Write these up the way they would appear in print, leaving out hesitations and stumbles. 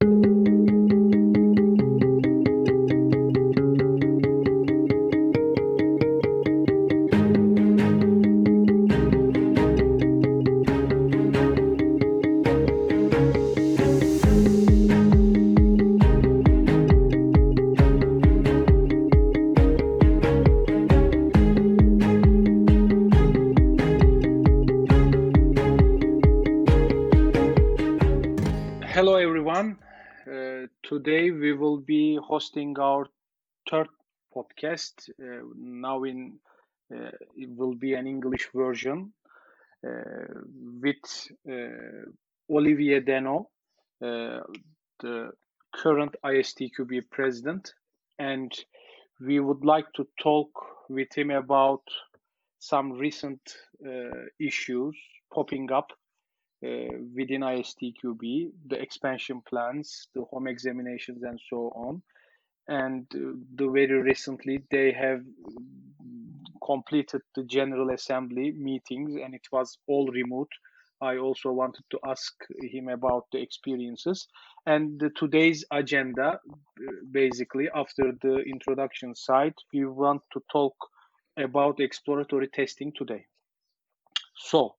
Hello everyone. Today we will be hosting our third podcast. Now it will be an English version with Olivier Denoo, the current ISTQB president, and we would like to talk with him about some recent issues popping up within ISTQB, the expansion plans, the home examinations, and so on. And very recently, they have completed the General Assembly meetings, and it was all remote. I also wanted to ask him about the experiences. And today's agenda, basically, after the introduction side, we want to talk about exploratory testing today. So,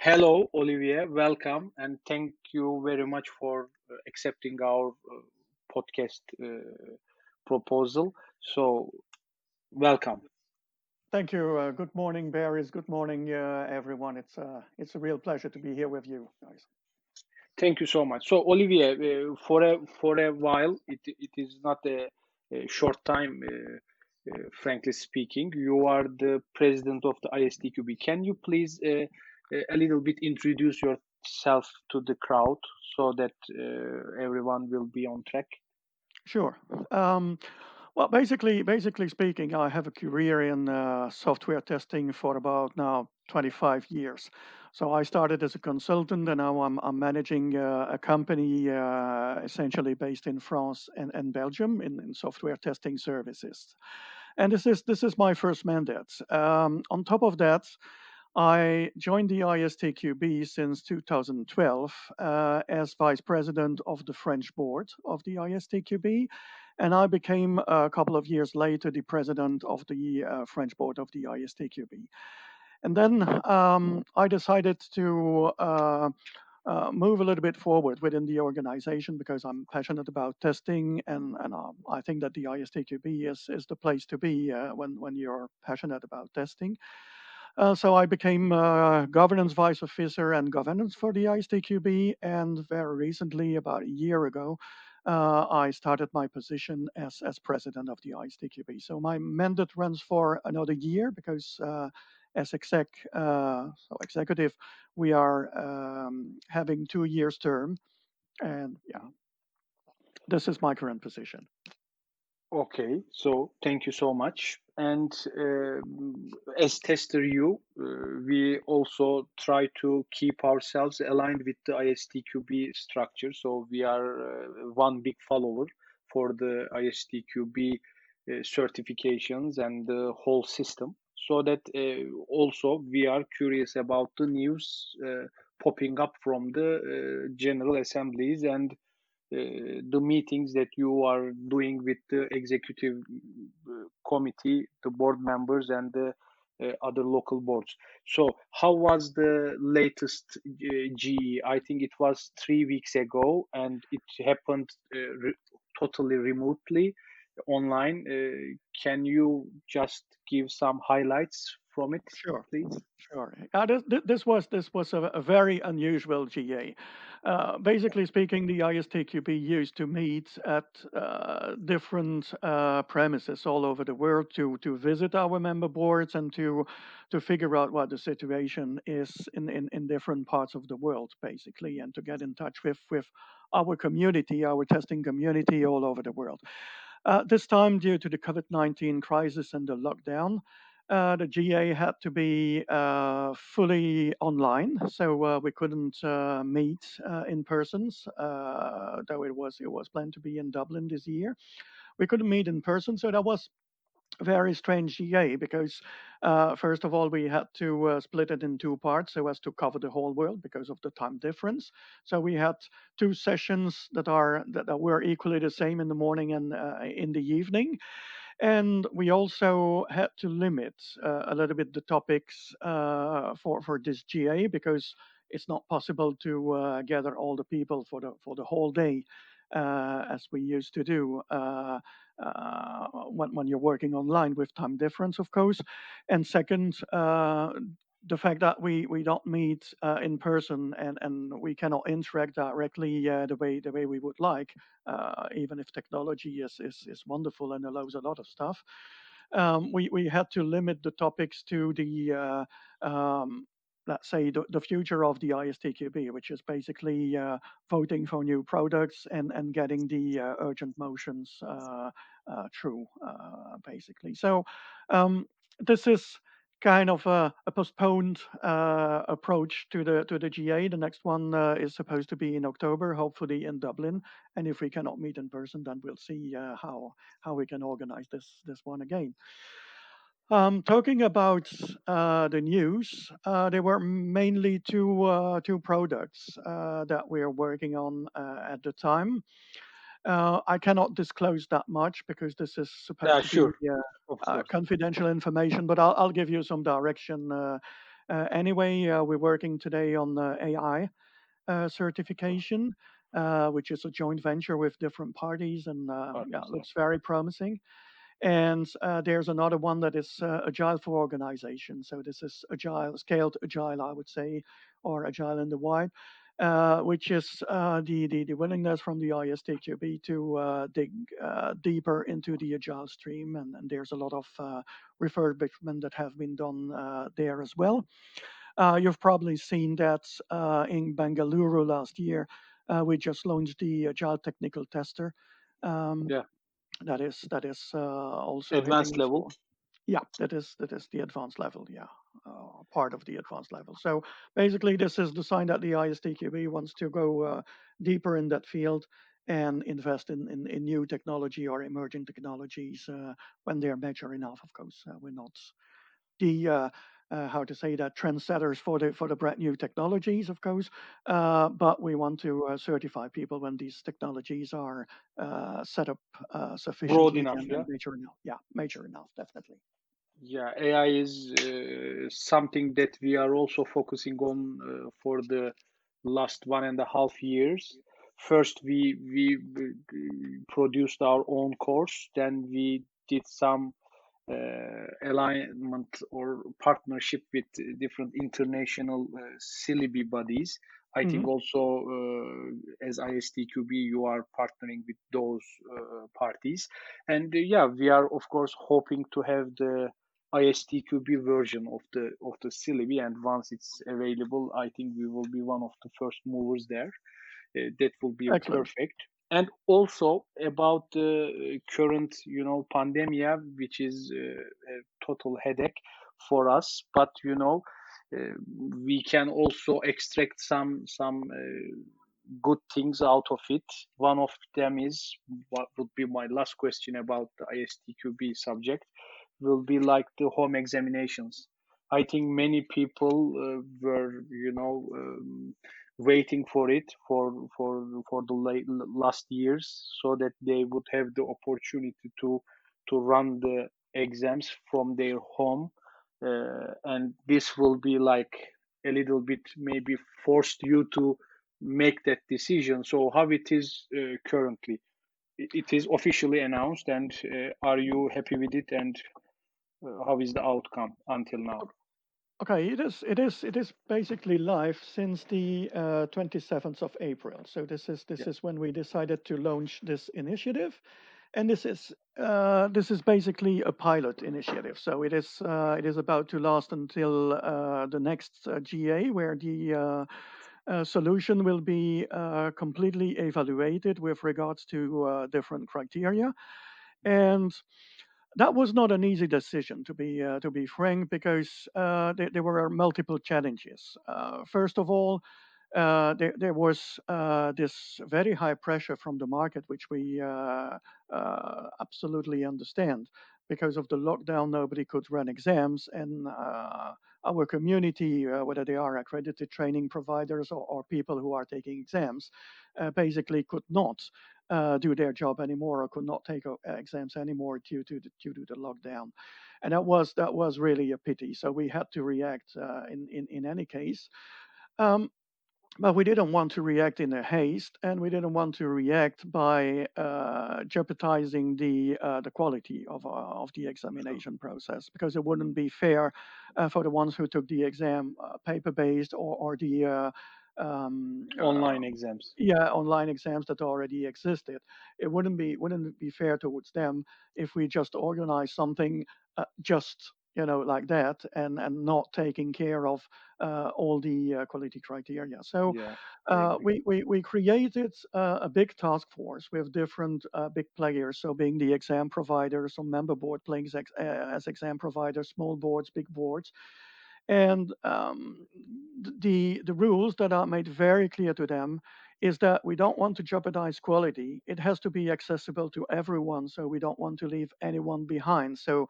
hello, Olivier. Welcome, and thank you very much for accepting our podcast proposal. So, welcome. Thank you. Good morning, Barry. Good morning, everyone. It's a real pleasure to be here with you guys. Thank you so much. So, Olivier, for a while, it is not a short time. Frankly speaking, you are the president of the ISTQB. Can you please a little bit introduce yourself to the crowd so that everyone will be on track? Sure. Well, basically speaking, I have a career in software testing for about now 25 years. So I started as a consultant, and now I'm managing a company essentially based in France and Belgium in software testing services. And this is my first mandate. On top of that, I joined the ISTQB since 2012 as vice president of the French board of the ISTQB, and I became a couple of years later the president of the French board of the ISTQB. And then I decided to move a little bit forward within the organization because I'm passionate about testing, and I think that the ISTQB is the place to be when you're passionate about testing. So I became governance vice officer and governance for the ISTQB, and very recently, about a year ago, I started my position as president of the ISTQB. So my mandate runs for another year because as executive, we are having 2 years term, and yeah, this is my current position. Okay, so thank you so much. And as tester you, we also try to keep ourselves aligned with the ISTQB structure. So we are one big follower for the ISTQB certifications and the whole system. So that also we are curious about the news popping up from the general assemblies and the meetings that you are doing with the executive committee, the board members, and the other local boards. So, how was the latest GE? I think it was 3 weeks ago, and it happened totally remotely online. Can you just give some highlights from it, Sure. please? Sure. This was a very unusual GA. Basically speaking, the ISTQB used to meet at different premises all over the world to visit our member boards and to figure out what the situation is in different parts of the world, basically, and to get in touch with our community, our testing community all over the world. This time, due to the COVID-19 crisis and the lockdown, the GA had to be fully online, so we couldn't meet in persons, though it was planned to be in Dublin this year. We couldn't meet in person, so that was very strange GA because first of all we had to split it in two parts so as to cover the whole world because of the time difference. So we had two sessions that were equally the same in the morning and in the evening, and we also had to limit a little bit the topics for this GA because it's not possible to gather all the people for the whole day as we used to do when you're working online with time difference, of course. And second, the fact that we don't meet in person and we cannot interact directly the way we would like, even if technology is wonderful and allows a lot of stuff. We had to limit the topics to let's say, the future of the ISTQB, which is basically voting for new products and getting the urgent motions through, basically. So this is kind of a postponed approach to the GA. The next one is supposed to be in October, hopefully in Dublin. And if we cannot meet in person, then we'll see how we can organize this one again. Talking about the news, there were mainly two products that we are working on at the time. I cannot disclose that much because this is supposed Yeah, to be sure, of course. confidential information, but I'll give you some direction. Anyway, we're working today on AI certification, which is a joint venture with different parties, and yeah, Partners, yeah. looks very promising. And there's another one that is agile for organization. So this is agile, scaled agile, I would say, or agile in the wide, which is the willingness from the ISTQB to dig deeper into the agile stream. And there's a lot of refurbishment that have been done there as well. You've probably seen that in Bengaluru last year, we just launched the Agile Technical Tester. Um, Yeah, that is also hitting advanced the level. score. Yeah, that is the advanced level. Yeah, part of the advanced level. So basically, this is the sign that the ISTQB wants to go deeper in that field and invest in new technology or emerging technologies when they're mature enough. Of course, we're not the how to say that trendsetters for the brand new technologies, of course, but we want to certify people when these technologies are set up Broad sufficiently enough, and yeah. mature enough. Yeah, mature enough, definitely. Yeah, AI is something that we are also focusing on for the last 1.5 years. First, we produced our own course. Then we did some alignment or partnership with different international syllabi bodies. I think Hmm. also as ISTQB, you are partnering with those parties. And yeah, we are of course hoping to have the ISTQB version of the syllabi, and once it's available, I think we will be one of the first movers there. That will be Excellent. perfect. And also about the current, pandemia, which is a total headache for us. But we can also extract some good things out of it. One of them is what would be my last question about the ISTQB subject will be like the home examinations. I think many people were, waiting for it for the last years, so that they would have the opportunity to run the exams from their home, and this will be like a little bit maybe forced you to make that decision. So how it is currently? It is officially announced, and are you happy with it? And how is the outcome until now? Okay, it is basically live since the 27th of April. So this is this Yeah. is when we decided to launch this initiative, and this is basically a pilot initiative. So it is about to last until the next GA, where the solution will be completely evaluated with regards to different criteria. And that was not an easy decision, to be frank, because there were multiple challenges. First of all, there was this very high pressure from the market, which we absolutely understand. because of the lockdown, nobody could run exams, and our community, whether they are accredited training providers or people who are taking exams, basically could not do their job anymore, or could not take exams anymore due to the lockdown, and that was really a pity. So we had to react in any case. Um, but we didn't want to react in a haste, and we didn't want to react by jeopardizing the quality of the examination process, because it wouldn't be fair for the ones who took the exam paper-based or the Online exams. online exams that already existed. It wouldn't be fair towards them if we just organize something just like that, and not taking care of all the quality criteria. So Yeah, I agree. we created a big task force with different big players, so being the exam providers, some member board playing as exam providers, small boards, big boards. And the rules that are made very clear to them is that we don't want to jeopardize quality. It has to be accessible to everyone, so we don't want to leave anyone behind. So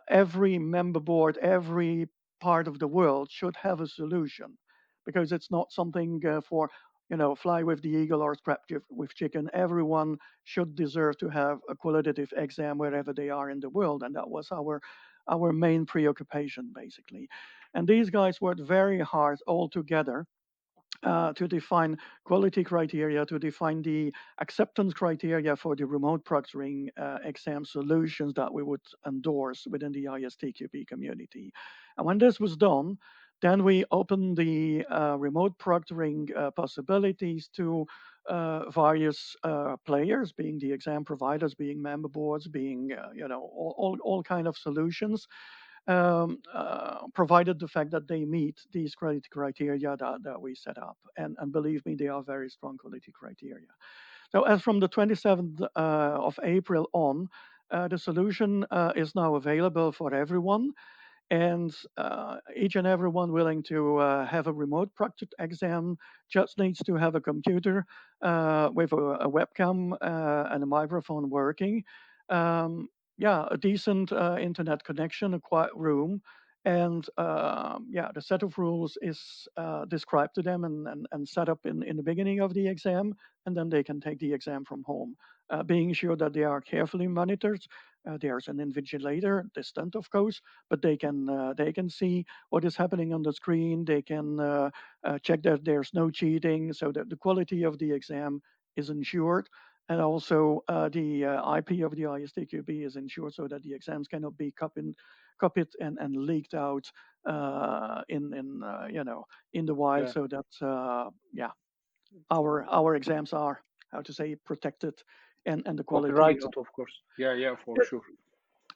every member board, every part of the world should have a solution, because it's not something for fly with the eagle or scrap with chicken. Everyone should deserve to have a qualitative exam wherever they are in the world, and that was our main preoccupation, basically. And these guys worked very hard all together to define quality criteria, to define the acceptance criteria for the remote proctoring exam solutions that we would endorse within the ISTQB community. And when this was done, then we opened the remote proctoring possibilities to various players, being the exam providers, being member boards, being all kind of solutions, provided the fact that they meet these quality criteria that we set up. And believe me, they are very strong quality criteria. So as from the 27th of April on, the solution is now available for everyone. And each and everyone willing to have a remote proctored exam just needs to have a computer with a webcam and a microphone working. Um, yeah, a decent internet connection, a quiet room, and the set of rules is described to them and set up in the beginning of the exam, and then they can take the exam from home, being sure that they are carefully monitored. There's an invigilator, distant of course, but they can see what is happening on the screen. They can check that there's no cheating, so that the quality of the exam is ensured, and also the IP of the ISTQB is ensured, so that the exams cannot be copied and leaked out in the wild, Yeah, so that our exams are, how to say, protected, and the quality copyrighted, of course. Yeah, yeah, for of sure.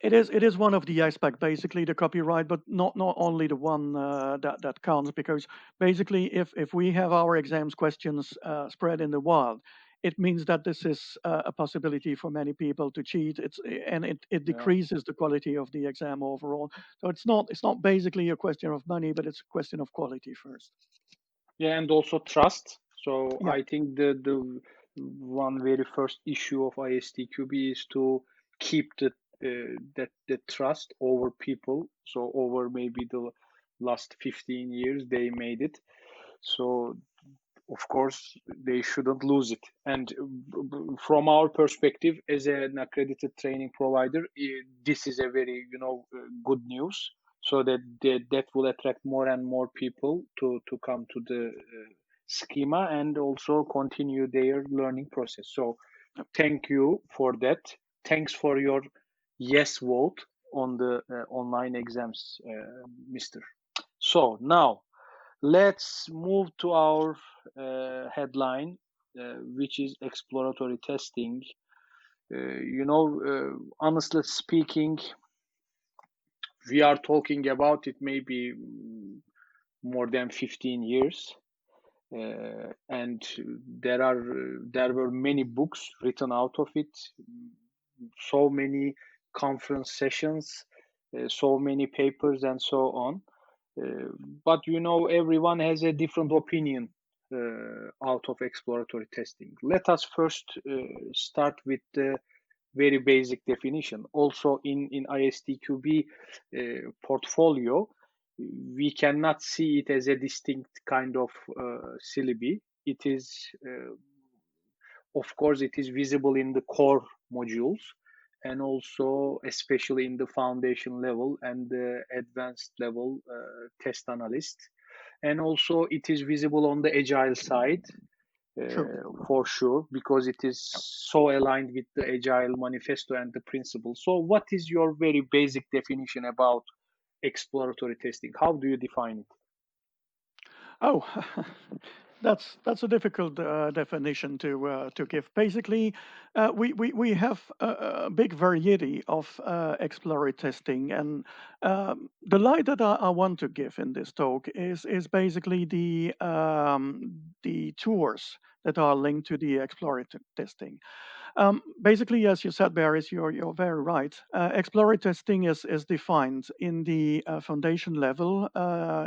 it is one of the aspects, basically the copyright, but not only the one that counts, because basically if we have our exams questions spread in the wild, it means that this is a possibility for many people to cheat. It Yeah. decreases the quality of the exam overall. So it's not basically a question of money, but it's a question of quality first. Yeah, and also trust. So Yeah. I think the one very first issue of ISTQB is to keep the trust over people. So over maybe the last 15 years they made it. So of course they shouldn't lose it. And from our perspective as an accredited training provider, this is a very good news, so that will attract more and more people to come to the schema and also continue their learning process. So thank you for that. Thanks for your yes vote on the online exams, Mr. So now let's move to our headline, which is exploratory testing. Honestly speaking, we are talking about it maybe more than 15 years. And there were many books written out of it, so many conference sessions, so many papers, and so on. But everyone has a different opinion out of exploratory testing. Let us first start with the very basic definition. Also in ISTQB portfolio, we cannot see it as a distinct kind of syllabi. It is, of course, it is visible in the core modules, and also especially in the foundation level and the advanced level test analyst. And also it is visible on the agile side, Sure. for sure, because it is so aligned with the agile manifesto and the principles. So what is your very basic definition about exploratory testing? How do you define it? Oh, that's a difficult definition to give. Basically, we have a big variety of exploratory testing, and the light that I want to give in this talk is basically the tours that are linked to the exploratory testing. Basically, as you said, Baris, you're very right. Exploratory testing is defined in the foundation level,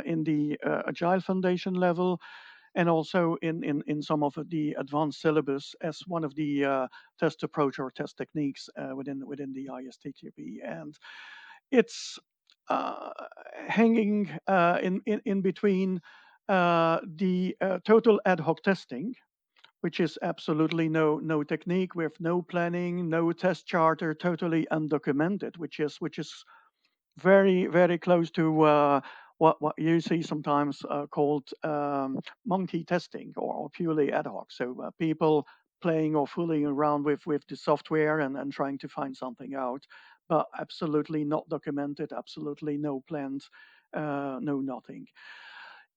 in the agile foundation level, and also in some of the advanced syllabus as one of the test approach or test techniques within the ISTQB. And it's uh, hanging in between the total ad hoc testing, which is absolutely no technique with no planning, no test charter, totally undocumented, which is very close to what you see sometimes called monkey testing or purely ad hoc. So people playing or fooling around with the software and trying to find something out, but absolutely not documented, absolutely no plans, no nothing.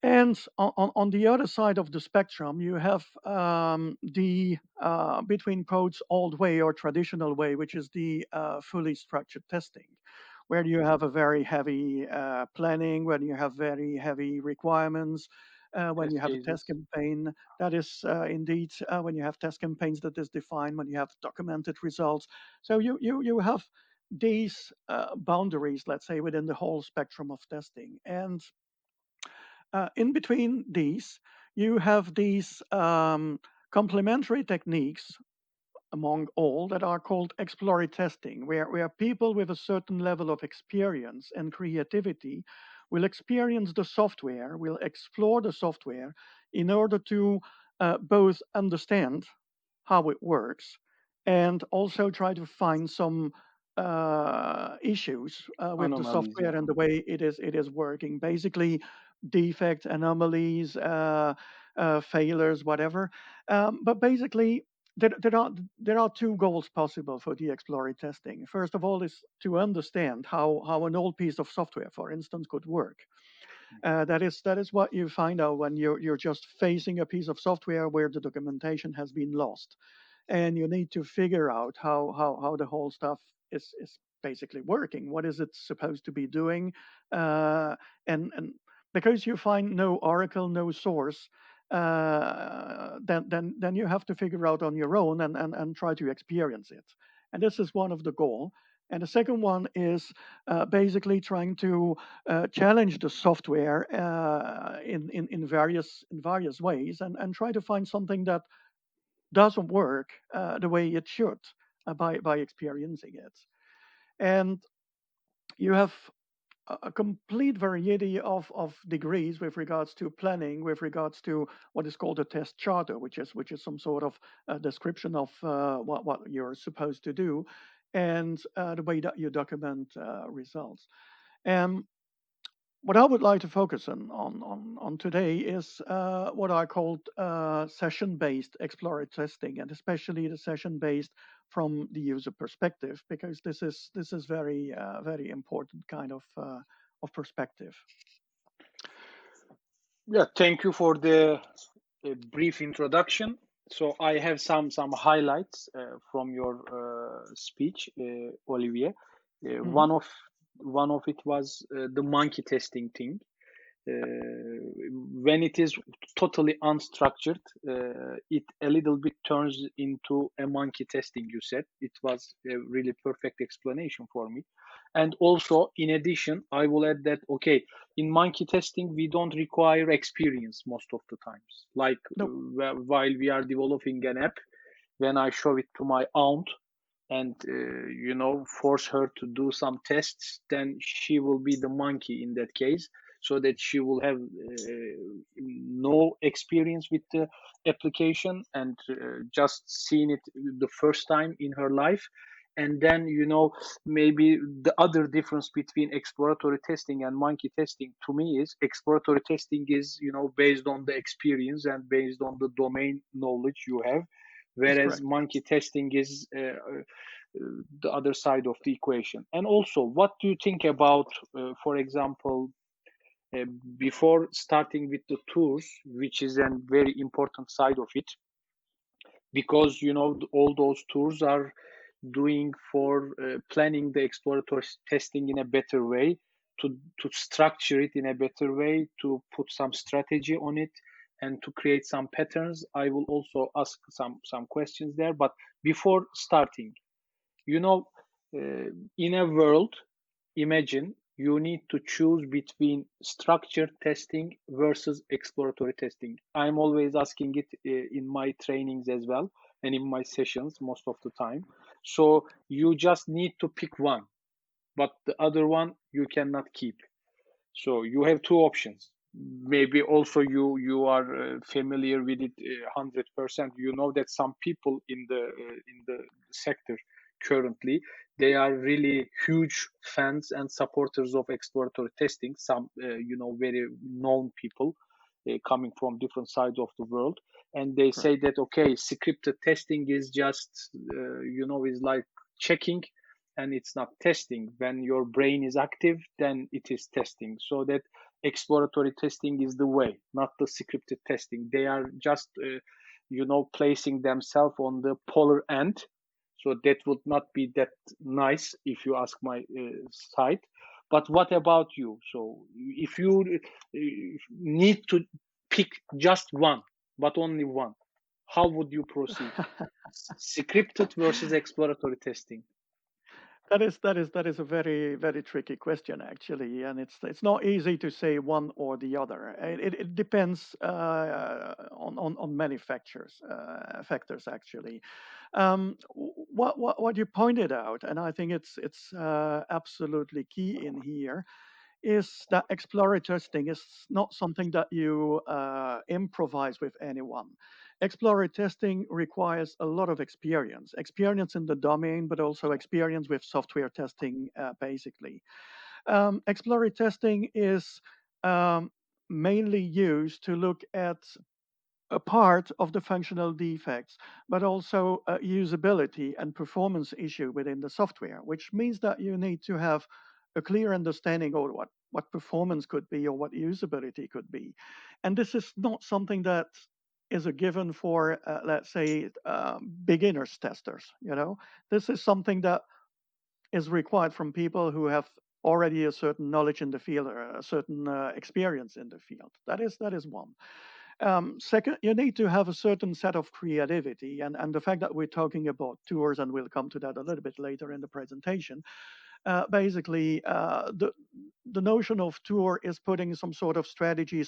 And on the other side of the spectrum, you have the between quotes old way or traditional way, which is the fully structured testing, where you have a very heavy planning, when you have very heavy requirements, when Test you have a test cases. campaign that is indeed when you have test campaigns that is defined, when you have documented results. So you have these boundaries, let's say, within the whole spectrum of testing. And in between these, you have these complementary techniques among all that are called exploratory testing, where people with a certain level of experience and creativity will experience the software, will explore the software in order to both understand how it works and also try to find some issues with the Anomalies, yeah. software and the way it is working. Basically, defects, anomalies, failures, whatever. But basically, there are two goals possible for the exploratory testing. First of all, is to understand how an old piece of software, for instance, could work. That is what you find out when you're just facing a piece of software where the documentation has been lost, and you need to figure out how the whole stuff is basically working. What is it supposed to be doing? And because you find no oracle, no source, then you have to figure out on your own and try to experience it. And this is one of the goal. And the second one is basically trying to challenge the software in various ways and try to find something that doesn't work the way it should by experiencing it. And you have a complete variety of degrees with regards to planning, with regards to what is called a test charter, which is some sort of description of what you're supposed to do, and the way that you document results. And what I would like to focus on today is what I called session-based exploratory testing, and especially the session-based from the user perspective, because this is very important kind of perspective. Yeah, thank you for the brief introduction. So I have some highlights from your speech, Olivier. Hmm. One of it was the monkey testing thing. When it is totally unstructured, it a little bit turns into a monkey testing, you said. It was a really perfect explanation for me. And also, in addition, I will add that, okay, in monkey testing, we don't require experience most of the times. Like No. while we are developing an app, when I show it to my aunt, and force her to do some tests, then she will be the monkey in that case, so that she will have no experience with the application and just seen it the first time in her life. And then maybe the other difference between exploratory testing and monkey testing to me is exploratory testing is based on the experience and based on the domain knowledge you have, That's whereas correct. monkey testing is the other side of the equation. And also, what do you think about, for example, uh, before starting with the tours, which is a very important side of it, because all those tours are doing for planning the exploratory testing in a better way, to structure it in a better way, to put some strategy on it, and to create some patterns. I will also ask some questions there, but before starting, you know, in a world, imagine you need to choose between structured testing versus exploratory testing. I'm always asking it in my trainings as well and in my sessions most of the time. So you just need to pick one, but the other one you cannot keep. So you have two options. Maybe also you are familiar with it 100%. You know that some people in the sector currently, they are really huge fans and supporters of exploratory testing. Some very known people coming from different sides of the world, and they Correct. say that okay, scripted testing is just is like checking, and it's not testing. When your brain is active, then it is testing. So that exploratory testing is the way, not the scripted testing. They are just placing themselves on the polar end. So that would not be that nice if you ask my side. But what about you? So if you need to pick just one, but only one, how would you proceed? Scripted versus exploratory testing. That is a very tricky question actually, and it's not easy to say one or the other. It depends on many factors actually. What you pointed out, and I think it's absolutely key in here, is that exploratory testing is not something that you improvise with anyone. Exploratory testing requires a lot of experience in the domain, but also experience with software testing, basically. Exploratory testing is um, mainly used to look at a part of the functional defects, but also usability and performance issue within the software, which means that you need to have a clear understanding of what performance could be or what usability could be. And this is not something that is a given for, let's say, beginners testers. This is something that is required from people who have already a certain knowledge in the field or a certain experience in the field. That is one. Second, you need to have a certain set of creativity, and the fact that we're talking about tours, and we'll come to that a little bit later in the presentation. Basically, the notion of tour is putting some sort of strategy,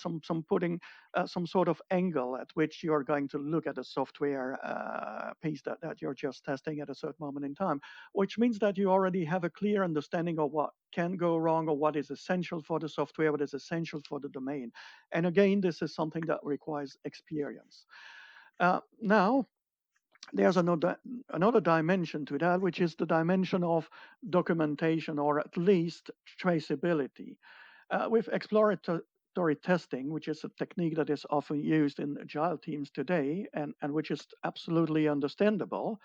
putting some sort of angle at which you are going to look at a software piece that you're just testing at a certain moment in time, which means that you already have a clear understanding of what can go wrong or what is essential for the software, what is essential for the domain. And again, this is something that requires experience. Now, there's another dimension to that, which is the dimension of documentation or at least traceability. With exploratory testing, which is a technique that is often used in agile teams today and which is absolutely understandable,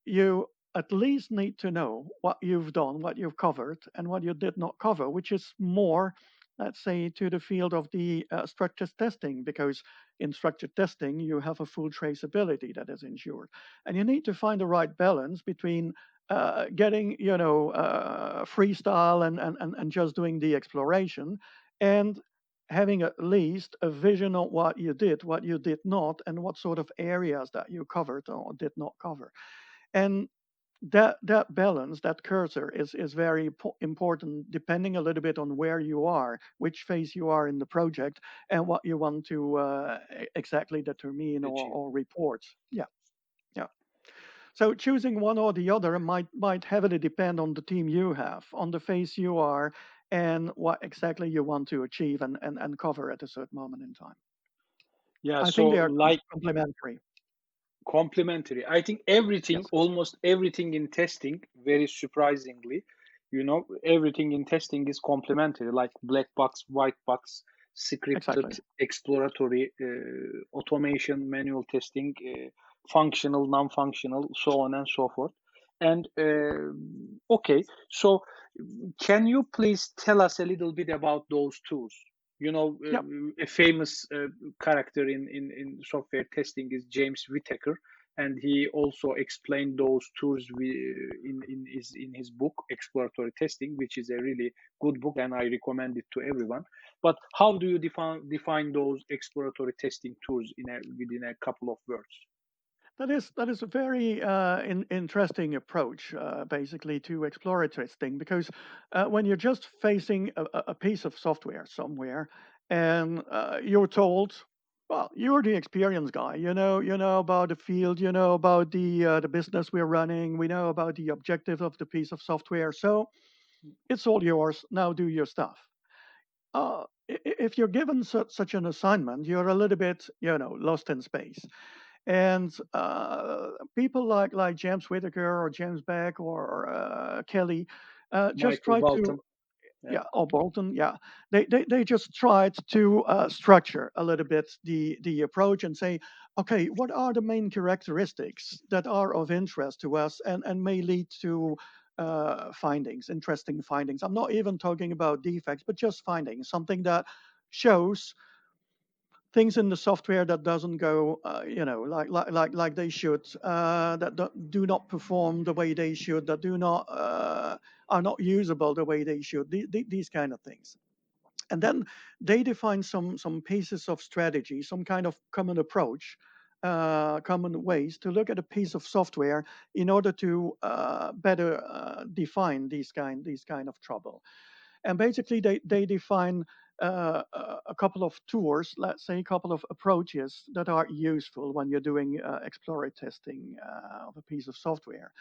you at least need to know what you've done, what you've covered, and what you did not cover, which is more, let's say, to the field of the structured testing, because in structured testing, you have a full traceability that is ensured. And you need to find the right balance between getting, freestyle and just doing the exploration and having at least a vision of what you did not, and what sort of areas that you covered or did not cover. And that balance, that cursor is very important, depending a little bit on where you are, which phase you are in the project, and what you want to exactly determine or report. Yeah, yeah. So choosing one or the other might heavily depend on the team you have, on the phase you are, and what exactly you want to achieve and cover at a certain moment in time. Yeah, I think so they are like complementary. complementary. I think everything, Yes, almost everything in testing, very surprisingly, everything in testing is complementary, like black box, white box, scripted, exactly. exploratory, automation, manual testing, functional, non-functional, so on and so forth. And okay, so can you please tell us a little bit about those tools? Yep. A famous character in software testing is James Whittaker, and he also explained those tools in his book Exploratory Testing, which is a really good book, and I recommend it to everyone. But how do you define those exploratory testing tools within a couple of words? That is a very interesting approach, basically, to exploratory testing, because when you're just facing a piece of software somewhere, and you're told, well, you're the experienced guy, you know about the field, you know about the business we're running, we know about the objective of the piece of software, so it's all yours. Now do your stuff. If you're given such an assignment, you're a little bit, lost in space. And people like James Whittaker or James Beck or Kelly just Michael try to, Walton. Yeah. yeah, or Bolton, yeah, they just tried to structure a little bit the approach and say, okay, what are the main characteristics that are of interest to us and may lead to findings, interesting findings. I'm not even talking about defects, but just findings, something that shows things in the software that doesn't go, like they should, that do not perform the way they should, that do not are not usable the way they should. These kind of things, and then they define some pieces of strategy, some kind of common approach, common ways to look at a piece of software in order to better define these kind of trouble. And basically, they define a couple of tours, let's say a couple of approaches that are useful when you're doing exploratory testing of a piece of software.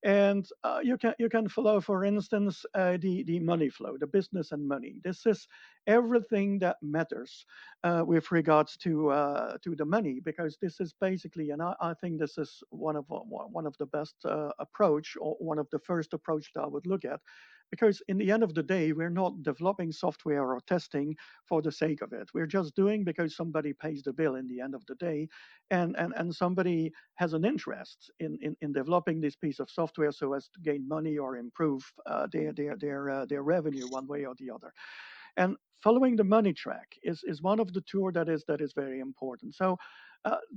And you can follow, for instance, the money flow, the business and money. This is everything that matters with regards to the money, because this is basically, and I think this is one of the best approach, or one of the first approach that I would look at, because in the end of the day, we're not developing software or testing for the sake of it. We're just doing because somebody pays the bill in the end of the day, and somebody has an interest in developing this piece of software so as to gain money or improve their revenue one way or the other. And following the money track is one of the tour that is very important. So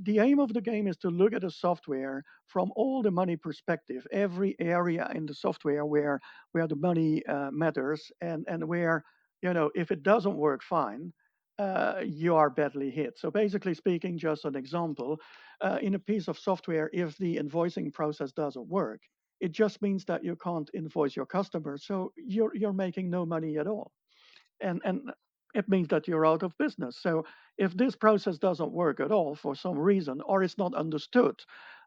the aim of the game is to look at the software from all the money perspective, every area in the software where the money matters, and where, if it doesn't work fine, you are badly hit. So basically speaking, just an example, in a piece of software, if the invoicing process doesn't work, it just means that you can't invoice your customer, so you're making no money at all, and it means that you're out of business. So if this process doesn't work at all for some reason, or it's not understood,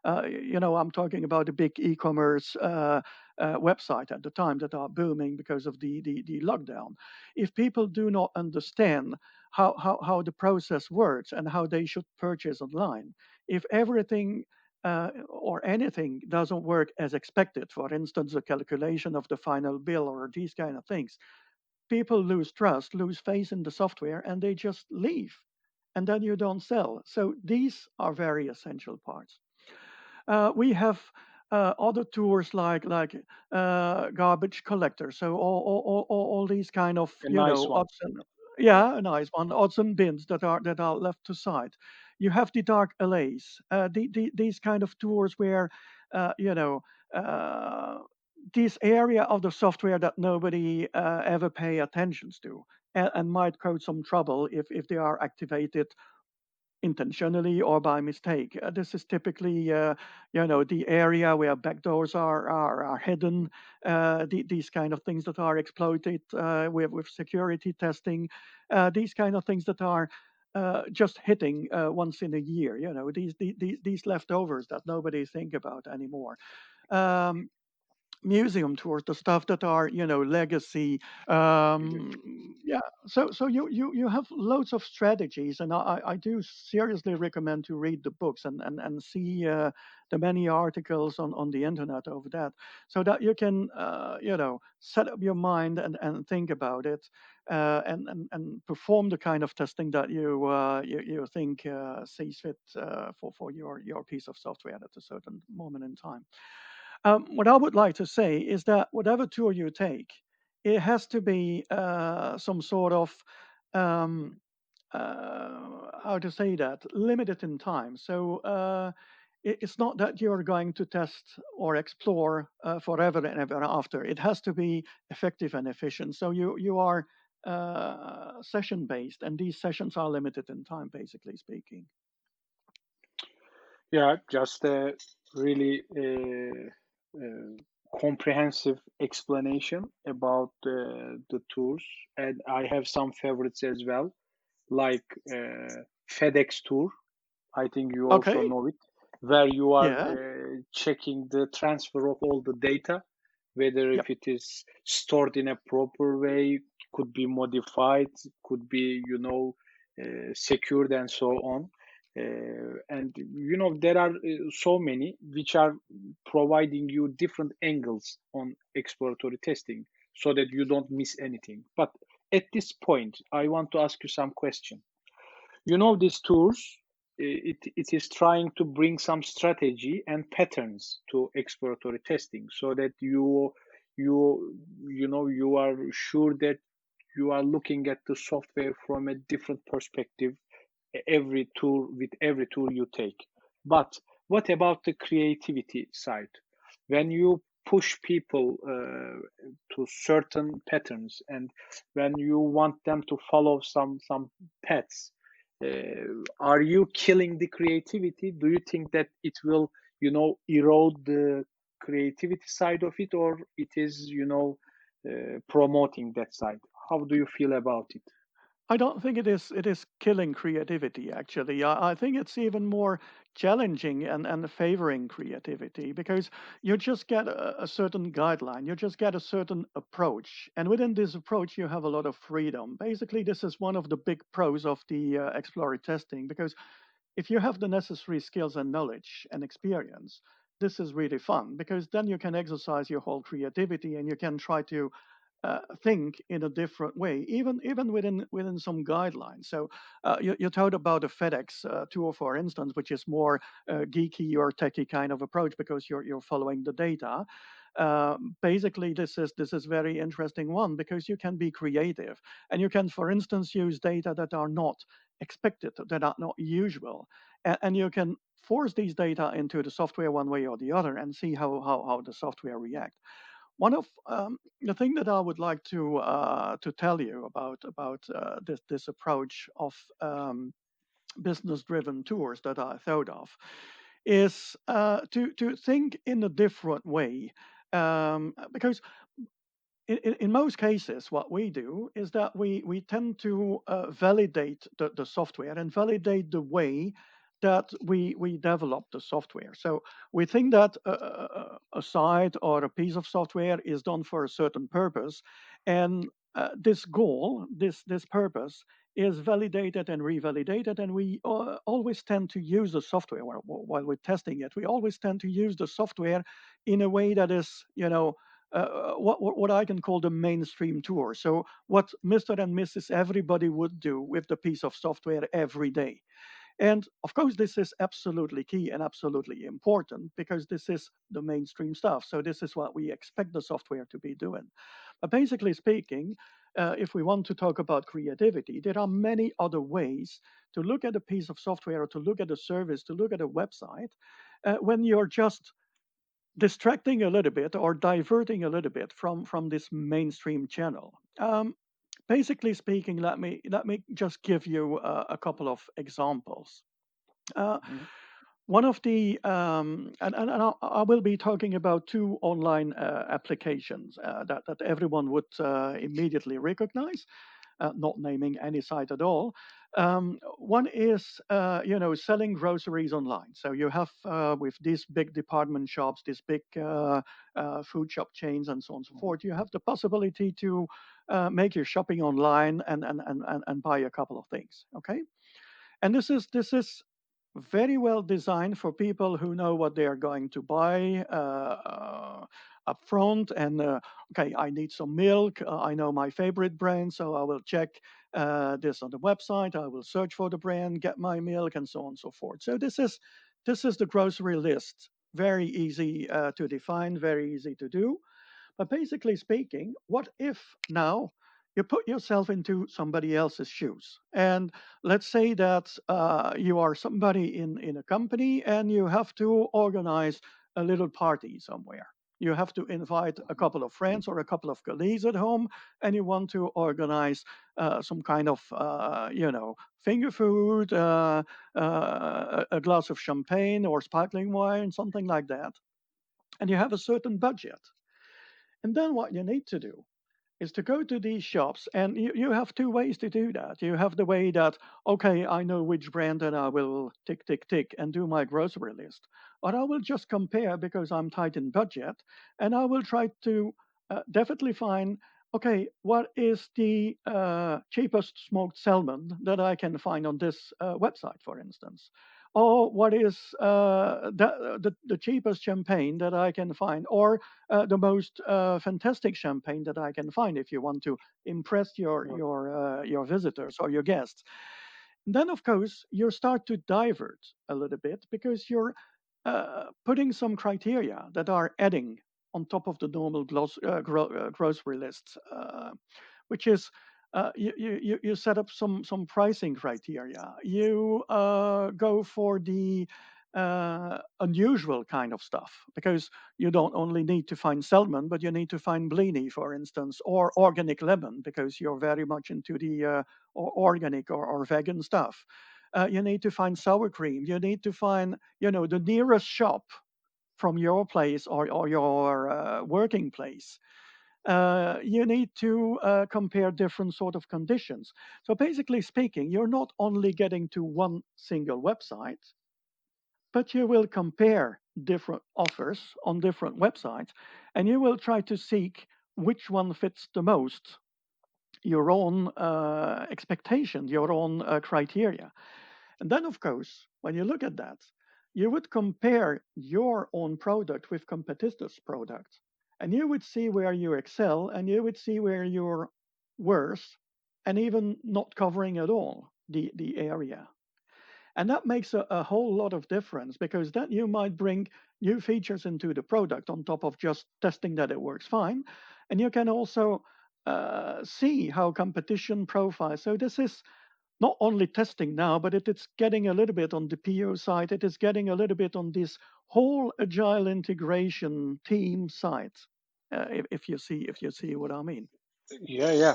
I'm talking about the big e-commerce website at the time that are booming because of the lockdown. If people do not understand how the process works and how they should purchase online, if everything or anything doesn't work as expected, for instance, the calculation of the final bill or these kind of things, people lose trust, lose faith in the software, and they just leave. And then you don't sell. So these are very essential parts. We have other tours like garbage collector. So all these kind of, A nice one. odds and, Yeah. yeah, a nice one, odds and bins that are left to side. You have the dark allays. These kind of tours where, uh, you know, uh, this area of the software that nobody ever pay attention to, and might cause some trouble if they are activated intentionally or by mistake. This is typically, the area where backdoors are hidden. These kind of things that are exploited with security testing. These kind of things that are just hitting once in a year. You know, these leftovers that nobody think about anymore. Um, Museum tours, the stuff that are, you know, legacy. Yeah, so you have loads of strategies, and I do seriously recommend to read the books and see the many articles on the internet over that, so that you can you know, set up your mind and think about it, and perform the kind of testing that you think sees fit for your piece of software at a certain moment in time. What I would like to say is that whatever tour you take, it has to be some sort of how to say that, limited in time. So it's not that you're going to test or explore forever and ever after. It has to be effective and efficient. So you are session based, and these sessions are limited in time, basically speaking. Yeah, just a really comprehensive explanation about the tours, and I have some favorites as well, like FedEx tour. I think you also Okay. know it, where you are Yeah. checking the transfer of all the data, whether Yep. if it is stored in a proper way, could be modified, could be, you know, secured and so on. And you know, there are so many which are providing you different angles on exploratory testing so that you don't miss anything. But at this point, I want to ask you some question. You know, these tours, it is trying to bring some strategy and patterns to exploratory testing so that you know, you are sure that you are looking at the software from a different perspective every tool with every tool you take. But what about the creativity side? When you push people to certain patterns, and when you want them to follow some paths, are you killing the creativity? Do you think that it will, you know, erode the creativity side of it, or it is, you know, promoting that side? How do you feel about it? I don't think it is killing creativity, actually. I think it's even more challenging and favoring creativity, because you just get a certain guideline, you just get a certain approach, and within this approach you have a lot of freedom. Basically, this is one of the big pros of the Xplory testing, because if you have the necessary skills and knowledge and experience, this is really fun, because then you can exercise your whole creativity and you can try to think in a different way, even within some guidelines. So you told about the FedEx tour, for instance, which is more geeky or techie kind of approach, because you're following the data. Basically, this is very interesting one, because you can be creative, and you can, for instance, use data that are not expected, that are not usual, and you can force these data into the software one way or the other and see how the software react. One of the thing that I would like to tell you about this approach of business-driven tours that I thought of is to think in a different way, because in most cases, what we do is that we tend to validate the software and validate the way that we develop the software. So we think that a site or a piece of software is done for a certain purpose, and this goal, this purpose, is validated and revalidated, and we always tend to use the software while we're testing it. We always tend to use the software in a way that is, you know, what I can call the mainstream tour. So what Mr. and Mrs. Everybody would do with the piece of software every day. And of course, this is absolutely key and absolutely important, because this is the mainstream stuff. So this is what we expect the software to be doing. But basically speaking, if we want to talk about creativity, there are many other ways to look at a piece of software, or to look at a service, to look at a website, when you're just distracting a little bit or diverting a little bit from this mainstream channel. Basically speaking, let me just give you a couple of examples. Uh, Mhm. One of the and I will be talking about two online applications that everyone would immediately recognize. Not naming any site at all. One is, selling groceries online. So you have with these big department shops, these big food shop chains, and so on and so forth. You have the possibility to make your shopping online and buy a couple of things. Okay, and this is very well designed for people who know what they are going to buy up front. And okay, I need some milk. I know my favorite brand, so I will check this on the website. I will search for the brand, get my milk, and so on and so forth. So this is the grocery list. Very easy to define, very easy to do. But basically speaking, what if now you put yourself into somebody else's shoes? And let's say that you are somebody in a company and you have to organize a little party somewhere. You have to invite a couple of friends or a couple of colleagues at home, and you want to organize some kind of, finger food, a glass of champagne or sparkling wine, something like that. And you have a certain budget. And then what you need to do is to go to these shops, and you have two ways to do that. You have the way that, okay, I know which brand, and I will tick, tick, tick and do my grocery list. Or I will just compare because I'm tight in budget, and I will try to definitely find, okay, what is the cheapest smoked salmon that I can find on this website, for instance? Or what is the cheapest champagne that I can find? Or the most fantastic champagne that I can find if you want to impress your visitors or your guests. Then, of course, you start to divert a little bit because you're putting some criteria that are adding on top of the normal grocery lists, which is you set up some pricing criteria. You go for the unusual kind of stuff because you don't only need to find salmon, but you need to find blini, for instance, or organic lemon because you're very much into the organic or vegan stuff. You need to find sour cream. You need to find, the nearest shop from your place or your working place. You need to compare different sort of conditions. So basically speaking, you're not only getting to one single website, but you will compare different offers on different websites, and you will try to seek which one fits the most your own expectation, your own criteria. And then, of course, when you look at that, you would compare your own product with competitors' products, and you would see where you excel, and you would see where you're worse, and even not covering at all the area. And that makes a whole lot of difference because then you might bring new features into the product on top of just testing that it works fine. And you can also see how competition profiles. So this is not only testing now, but it's getting a little bit on the PO side. It is getting a little bit on this whole agile integration team side. If you see what I mean. Yeah, yeah.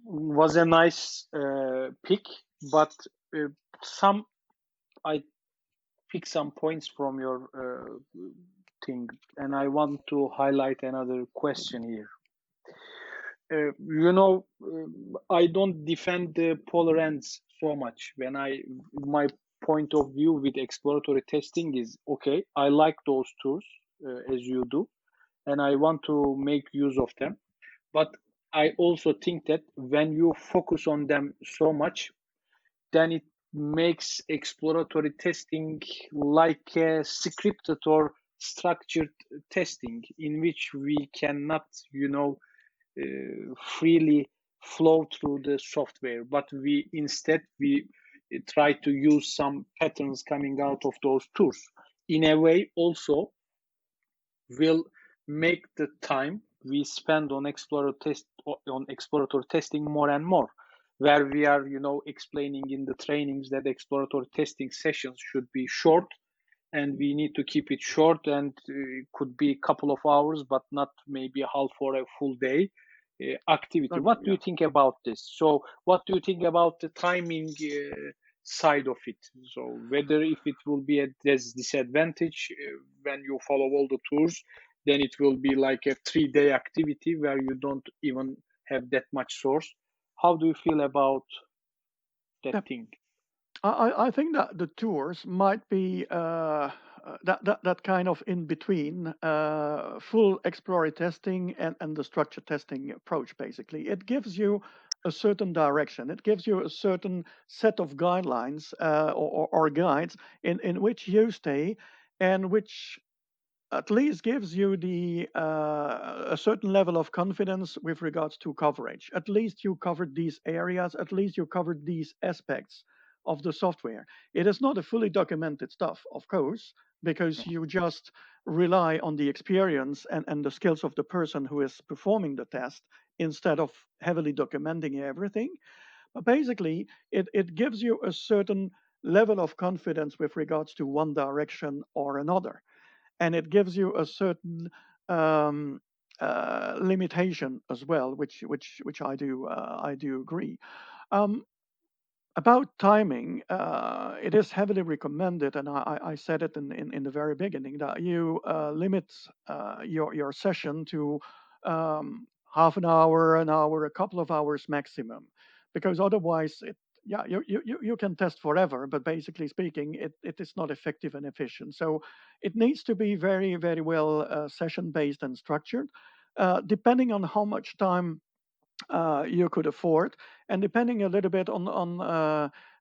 Was a nice pick, but some I pick some points from your thing, and I want to highlight another question here. I don't defend the polar ends so much. My point of view with exploratory testing is okay. I like those tools as you do, and I want to make use of them. But I also think that when you focus on them so much, then it makes exploratory testing like a scripted or structured testing in which we cannot, freely flow through the software, but we try to use some patterns coming out of those tools. In a way, also will make the time we spend on exploratory testing more and more, where we are explaining in the trainings that exploratory testing sessions should be short, and we need to keep it short, and could be a couple of hours but not maybe a half or a full day activity. What do you think about this? So what do you think about the timing side of it? So whether if it will be a disadvantage when you follow all the tours, then it will be like a 3-day activity where you don't even have that much source. How do you feel about that thing? I think that the tours might be that kind of in between full exploratory testing and the structured testing approach. Basically, it gives you a certain direction. It gives you a certain set of guidelines or guides in which you stay, and which at least gives you the a certain level of confidence with regards to coverage. At least you covered these areas. At least you covered these aspects of the software. It is not a fully documented stuff, of course, because you just rely on the experience and the skills of the person who is performing the test instead of heavily documenting everything. But basically, it gives you a certain level of confidence with regards to one direction or another, and it gives you a certain um, limitation as well, which I do agree. Um, about timing, it is heavily recommended, and I said it in the very beginning, that you limit your session to half an hour, a couple of hours maximum, because otherwise yeah, you can test forever, but basically speaking, it is not effective and efficient. So it needs to be very, very well session based and structured, depending on how much time you could afford, and depending a little bit on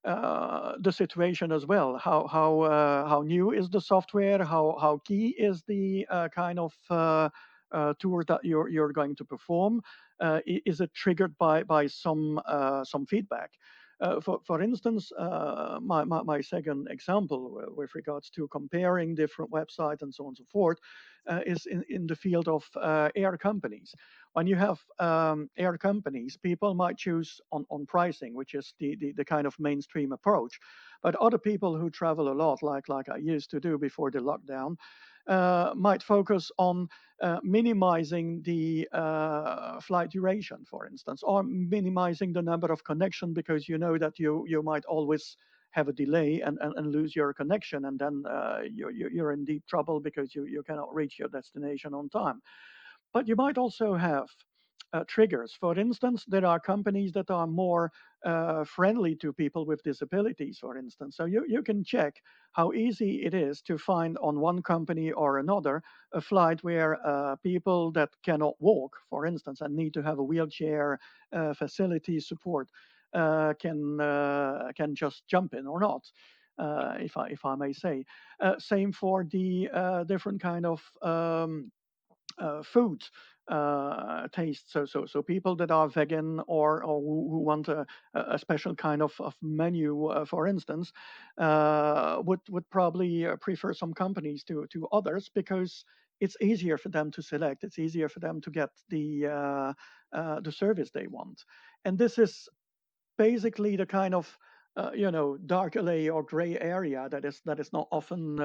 the situation as well. How new is the software? How key is the kind of tour that you're going to perform? Is it triggered by some feedback? For instance, my second example with regards to comparing different websites and so on and so forth is in the field of air companies. When you have air companies, people might choose on pricing, which is the kind of mainstream approach. But other people who travel a lot, like I used to do before the lockdown, might focus on minimizing the flight duration, for instance, or minimizing the number of connection, because you know that you might always have a delay and lose your connection, and then you're in deep trouble because you cannot reach your destination on time. But you might also have triggers. For instance, there are companies that are more friendly to people with disabilities, for instance. So you can check how easy it is to find on one company or another a flight where people that cannot walk, for instance, and need to have a wheelchair facility support can just jump in or not. If I may say, same for the different kind of food taste. So people that are vegan or who want a special kind of menu, for instance, would probably prefer some companies to others, because it's easier for them to select. It's easier for them to get the service they want, and this is basically the kind of dark alley or gray area that is not often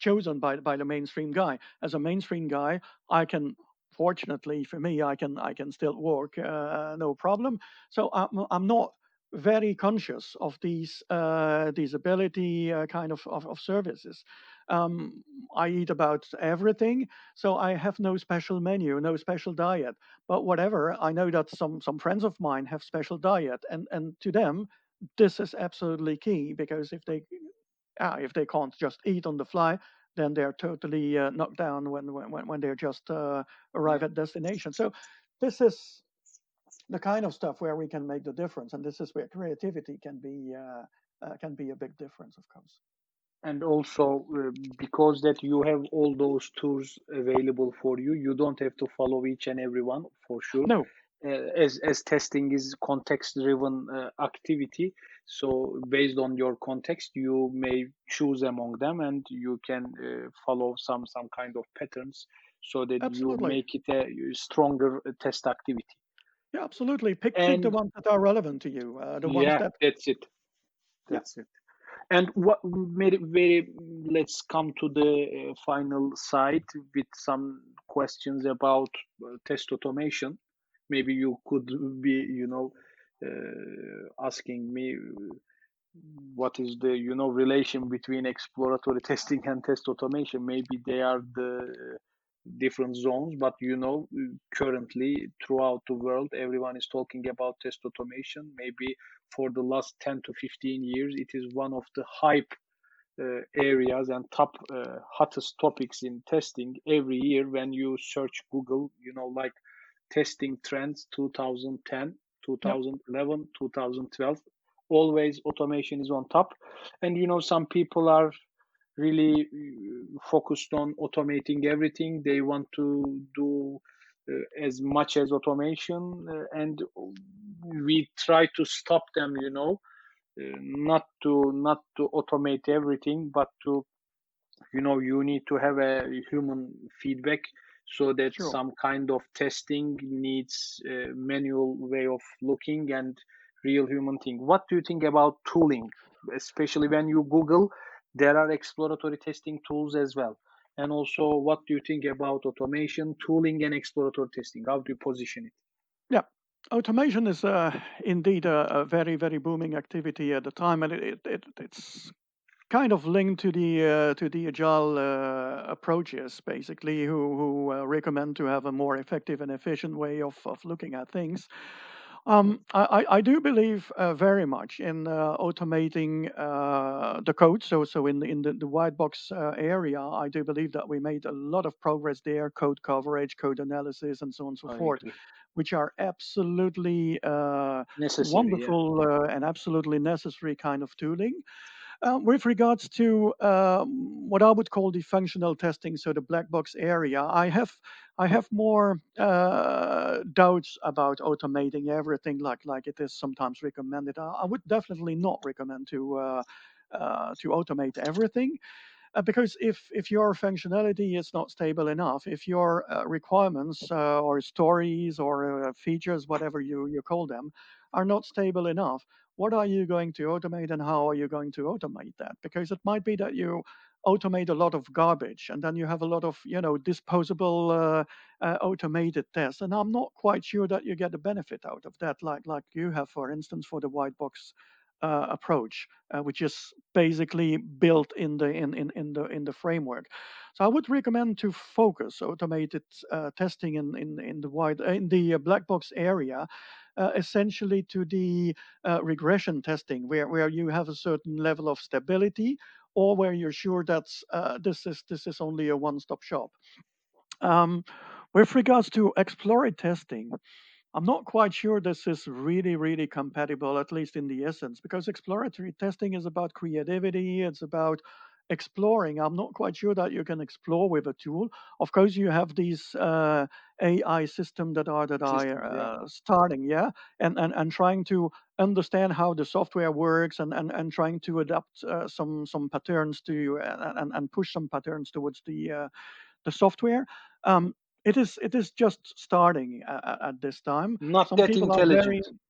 chosen by the mainstream guy. As a mainstream guy, I can, fortunately for me, I can still work no problem. So I'm not very conscious of these ability kind of services. um, I eat about everything, so I have no special menu, no special diet. But whatever, I know that some friends of mine have special diet, and to them this is absolutely key, because if they can't just eat on the fly, then they're totally knocked down when they're just arrive Yeah. at destination. So this is the kind of stuff where we can make the difference, and this is where creativity can be a big difference, of course. And also, because that you have all those tools available for you, you don't have to follow each and every one for sure. No, As testing is context driven activity, so based on your context you may choose among them, and you can follow some kind of patterns so that you absolutely. make it a stronger test activity. Yeah, absolutely. Pick the And ones that are relevant to you, the ones yeah, that. that's it. Yeah, That's it. And what very, let's come to the final side with some questions about test automation. Maybe you could be, asking me what is the, relation between exploratory testing and test automation. Maybe they are the different zones, but currently throughout the world, everyone is talking about test automation. Maybe for the last 10 to 15 years, it is one of the hype areas and top hottest topics in testing. Every year when you search Google, like testing trends 2010, Yep. 2011, 2012, always automation is on top. And some people are really focused on automating everything. They want to do as much as automation, and we try to stop them, not to automate everything, but to you need to have a human feedback, so that Sure. some kind of testing needs a manual way of looking and real human thing. What do you think about tooling, especially when you Google? There are exploratory testing tools as well. And also, what do you think about automation, tooling, and exploratory testing? How do you position it? Yeah. Automation is indeed a very, very booming activity at the time, and it's kind of linked to the agile approaches, basically, who recommend to have a more effective and efficient way of looking at things. I do believe very much in automating the code. So in the white box area, I do believe that we made a lot of progress there: code coverage, code analysis, and so on and so I forth, agree. which are absolutely Necessary, yeah. wonderful and absolutely necessary kind of tooling. With regards to what I would call the functional testing, so the black box area, I have more doubts about automating everything like it is sometimes recommended. I would definitely not recommend to automate everything. Because if your functionality is not stable enough, if your requirements or stories or features, whatever you call them, are not stable enough, what are you going to automate and how are you going to automate that? Because it might be that you automate a lot of garbage and then you have a lot of disposable automated tests, and I'm not quite sure that you get the benefit out of that, like you have, for instance, for the white box approach, which is basically built in the framework. So I would recommend to focus automated testing in the black box area, essentially to the regression testing, where you have a certain level of stability, or where you're sure that this is only a one-stop shop. Um, with regards to exploratory testing, I'm not quite sure this is really, really compatible, at least in the essence, because exploratory testing is about creativity. It's about exploring. I'm not quite sure that you can explore with a tool. Of course, you have these AI systems that are Systems, yeah. starting, yeah, and trying to understand how the software works, and trying to adapt some patterns to and push some patterns towards the software. Um, it is just starting at this time. Not Some that people are very. intelligent.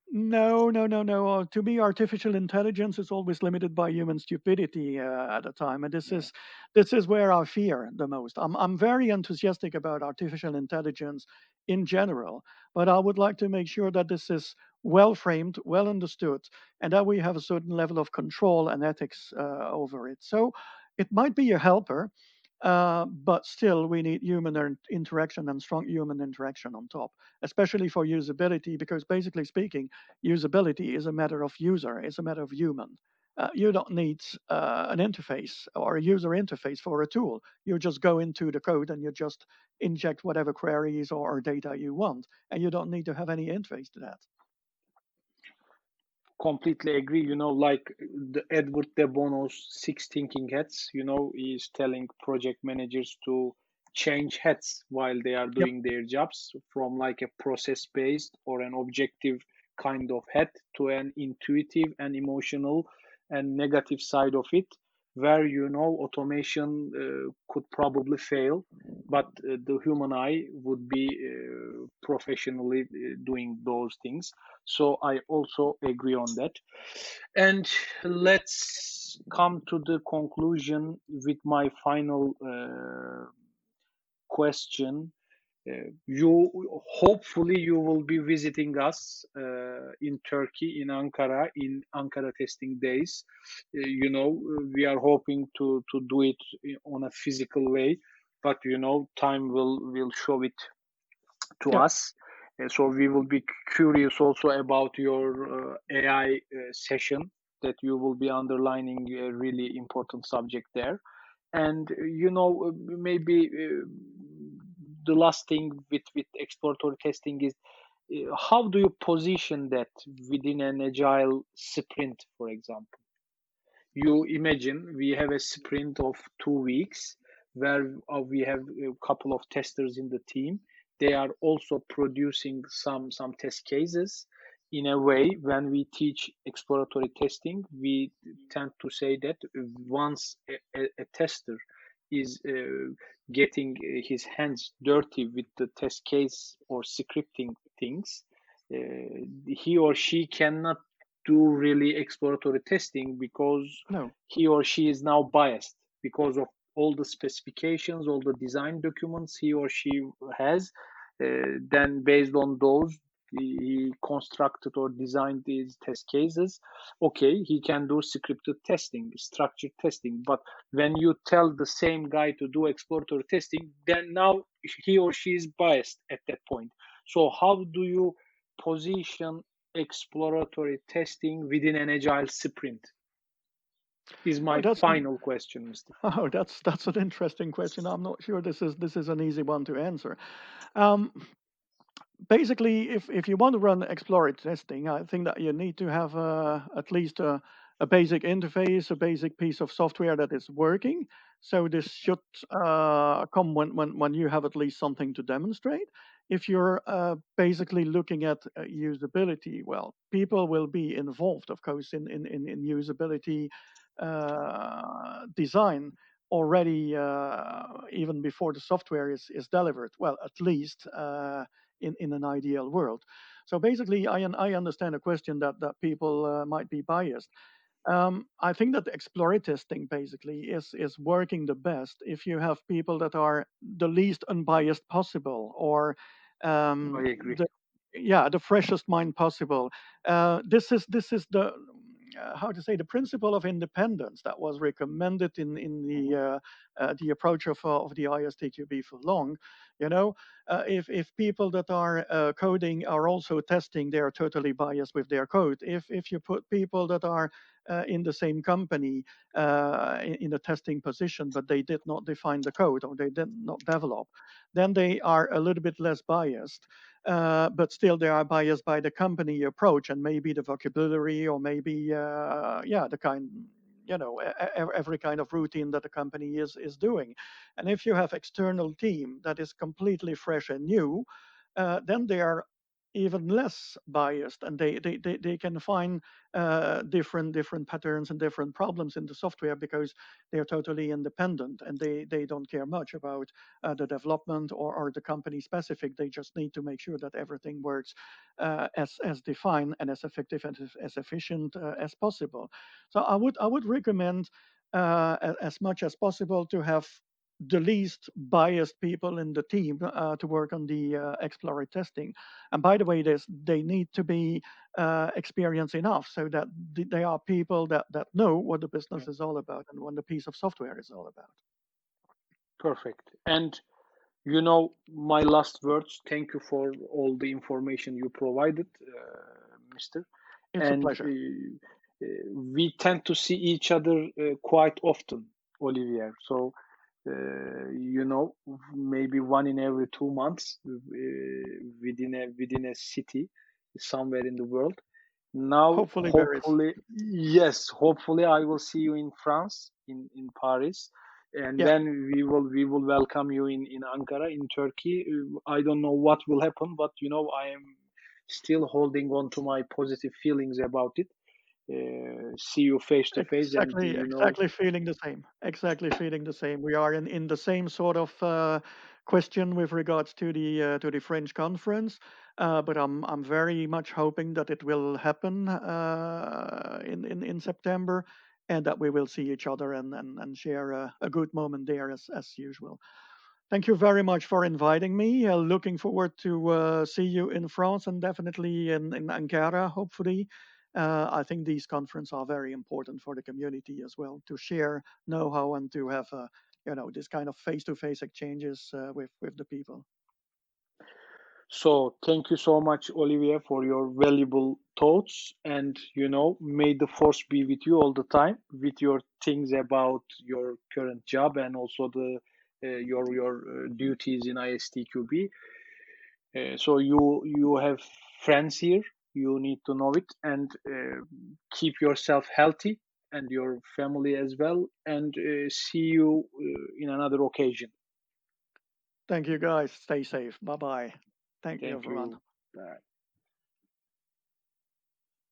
No, no, no, no. To me, artificial intelligence is always limited by human stupidity at a time, and this Yeah. is this is where I fear the most. I'm very enthusiastic about artificial intelligence in general, but I would like to make sure that this is well framed, well understood, and that we have a certain level of control and ethics over it. So it might be a helper, but still, we need human interaction and strong human interaction on top, especially for usability, because basically speaking, usability is a matter of user, it's a matter of human. You don't need an interface or a user interface for a tool. You just go into the code and you just inject whatever queries or data you want, and you don't need to have any interface to that. Completely agree. Like the Edward de Bono's six thinking hats, is telling project managers to change hats while they are Yep. doing their jobs, from like a process based or an objective kind of hat to an intuitive and emotional and negative side of it, where automation could probably fail, but the human eye would be professionally doing those things. So I also agree on that. And let's come to the conclusion with my final question. You hopefully you will be visiting us in Turkey, in Ankara testing days. We are hoping to do it on a physical way, but time will show it to Yeah. us. So we will be curious also about your AI session that you will be underlining a really important subject there. And maybe the last thing with exploratory testing is how do you position that within an agile sprint, for example? You imagine we have a sprint of 2 weeks where we have a couple of testers in the team. They are also producing some test cases. In a way, when we teach exploratory testing, we tend to say that once a tester is getting his hands dirty with the test case or scripting things, he or she cannot do really exploratory testing because No. he or she is now biased because of all the specifications, all the design documents he or she has. Then, based on those, he constructed or designed these test cases. Okay, he can do scripted testing, structured testing, but when you tell the same guy to do exploratory testing, then now he or she is biased at that point. So, how do you position exploratory testing within an agile sprint? Is Oh, my that's final question, Mr. oh, that's an interesting question. I'm not sure this is an easy one to answer. Um, Basically, if you want to run Xplory testing, I think that you need to have at least a basic interface, a basic piece of software that is working. So this should come when you have at least something to demonstrate. If you're basically looking at usability, well, people will be involved, of course, in usability design already even before the software is delivered. Well, at least. In an ideal world. So basically, I understand a question that people might be biased. I think that Xplory testing basically is working the best if you have people that are the least unbiased possible, or I agree. the yeah, the freshest mind possible. This is the how to say, the principle of independence that was recommended in the approach of the ISTQB for long. You know, if people that are coding are also testing, they are totally biased with their code. If you put people that are in the same company in a testing position, but they did not define the code or they did not develop, then they are a little bit less biased. But still, they are biased by the company approach and maybe the vocabulary, or maybe the kind, every kind of routine that the company is doing. And if you have external team that is completely fresh and new, then they are even less biased, and they can find different patterns and different problems in the software because they are totally independent, and they don't care much about the development or the company specific. They just need to make sure that everything works as defined and as effective and as efficient as possible. So I would recommend as much as possible to have the least biased people in the team to work on the Xplory testing. And by the way, they need to be experienced enough so that they are people that know what the Yeah, business is all about and what the piece of software is all about. perfect. And my last words. Thank you for all the information you provided, Mr. It's a And pleasure. we tend to see each other quite often, Olivier. So, maybe one in every 2 months within a city somewhere in the world. Now, Hopefully there is. hopefully, yes, hopefully I will see you in France, in Paris, and Yeah, then we will welcome you in Ankara, in Turkey. I don't know what will happen, but I am still holding on to my positive feelings about it. See you face to face, and exactly feeling the same. Exactly feeling the same. We are in the same sort of question with regards to the French conference, but I'm very much hoping that it will happen in September, and that we will see each other and share a good moment there as usual. Thank you very much for inviting me. Looking forward to see you in France and definitely in Ankara, hopefully. I think these conferences are very important for the community as well, to share know-how and to have this kind of face-to-face exchanges with the people. So thank you so much, Olivier, for your valuable thoughts. And may the force be with you all the time with your things about your current job and also the your duties in ISTQB. So you have friends here. You need to know it and keep yourself healthy and your family as well. And see you in another occasion. Thank you, guys. Stay safe. Bye-bye. Thank you, Thank everyone. you. Bye.